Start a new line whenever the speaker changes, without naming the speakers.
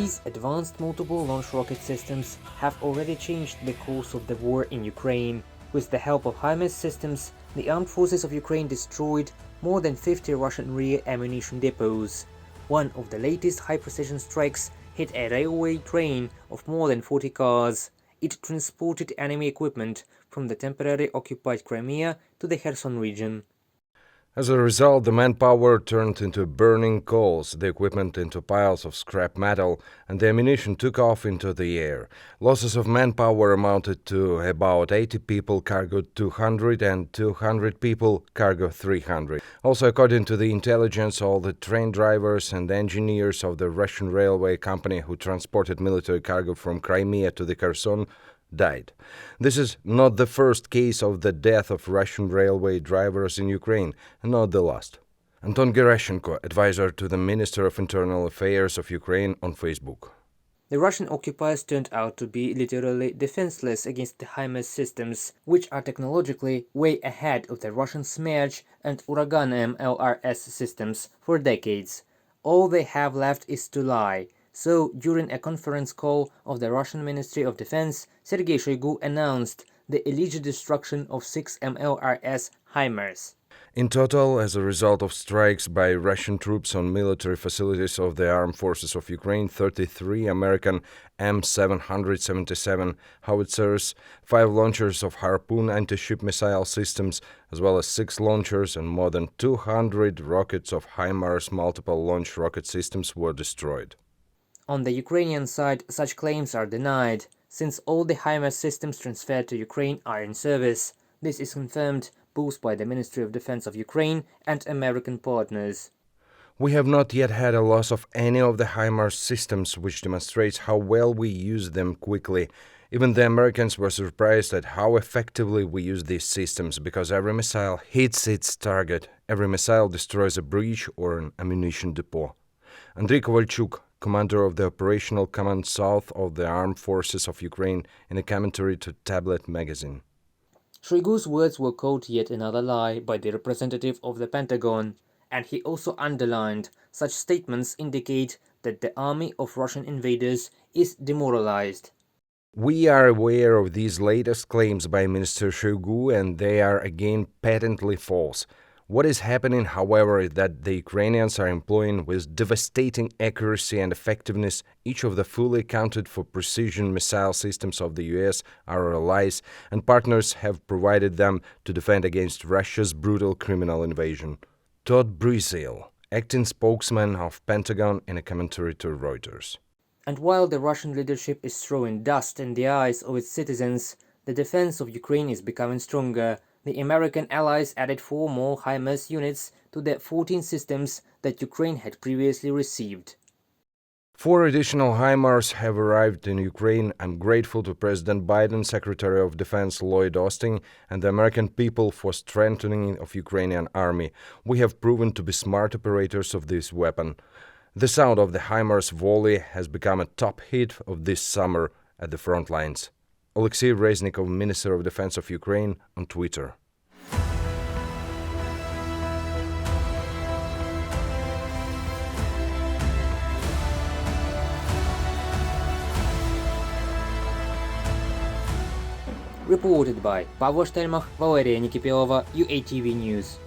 These advanced multiple launch rocket systems have already changed the course of the war in Ukraine. With the help of HIMARS systems, the armed forces of Ukraine destroyed more than 50 Russian rear ammunition depots. One of the latest high-precision strikes hit a railway train of more than 40 cars. It transported enemy equipment from the temporarily occupied Crimea to the Kherson region.
As a result, the manpower turned into burning coals, the equipment into piles of scrap metal, and the ammunition took off into the air. Losses of manpower amounted to about 80 people, cargo 200, and 200 people, cargo 300. Also, according to the intelligence, all the train drivers and engineers of the Russian railway company who transported military cargo from Crimea to the Kherson died. This is not the first case of the death of Russian railway drivers in Ukraine, and not the last. Anton Gerashenko, advisor to the Minister of Internal Affairs of Ukraine, on Facebook.
The Russian occupiers turned out to be literally defenseless against the HIMARS systems, which are technologically way ahead of the Russian Smerch and Uragan MLRS systems for decades. All they have left is to lie. So, during a conference call of the Russian Ministry of Defense, Sergei Shoigu announced the alleged destruction of 6 MLRS HIMARS.
In total, as a result of strikes by Russian troops on military facilities of the armed forces of Ukraine, 33 American M777 howitzers, 5 launchers of Harpoon anti-ship missile systems, as well as 6 launchers and more than 200 rockets of HIMARS multiple launch rocket systems were destroyed.
On the Ukrainian side, such claims are denied, since all the HIMARS systems transferred to Ukraine are in service. This is confirmed both by the Ministry of Defense of Ukraine and American partners.
We have not yet had a loss of any of the HIMARS systems, which demonstrates how well we use them quickly. Even the Americans were surprised at how effectively we use these systems, because every missile hits its target. Every missile destroys a breach or an ammunition depot. Andriy Kovalchuk, commander of the Operational Command South of the Armed Forces of Ukraine, in a commentary to Tablet magazine.
Shoigu's words were called yet another lie by the representative of the Pentagon, and he also underlined such statements indicate that the army of Russian invaders is demoralized.
We are aware of these latest claims by Minister Shoigu, and they are again patently false. What is happening, however, is that the Ukrainians are employing with devastating accuracy and effectiveness each of the fully accounted for precision missile systems of the US, our allies, and partners have provided them to defend against Russia's brutal criminal invasion. Todd Brazil, acting spokesman of Pentagon, in a commentary to Reuters.
And while the Russian leadership is throwing dust in the eyes of its citizens, the defense of Ukraine is becoming stronger. The American allies added 4 more HIMARS units to the 14 systems that Ukraine had previously received.
4 additional HIMARS have arrived in Ukraine. I'm grateful to President Biden, Secretary of Defense Lloyd Austin, and the American people for strengthening of Ukrainian army. We have proven to be smart operators of this weapon. The sound of the HIMARS volley has become a top hit of this summer at the front lines. Alexei Reznikov, Minister of Defense of Ukraine, on Twitter.
Reported by Pavlo Shtelmach, Valeria Nikipelova, UATV News.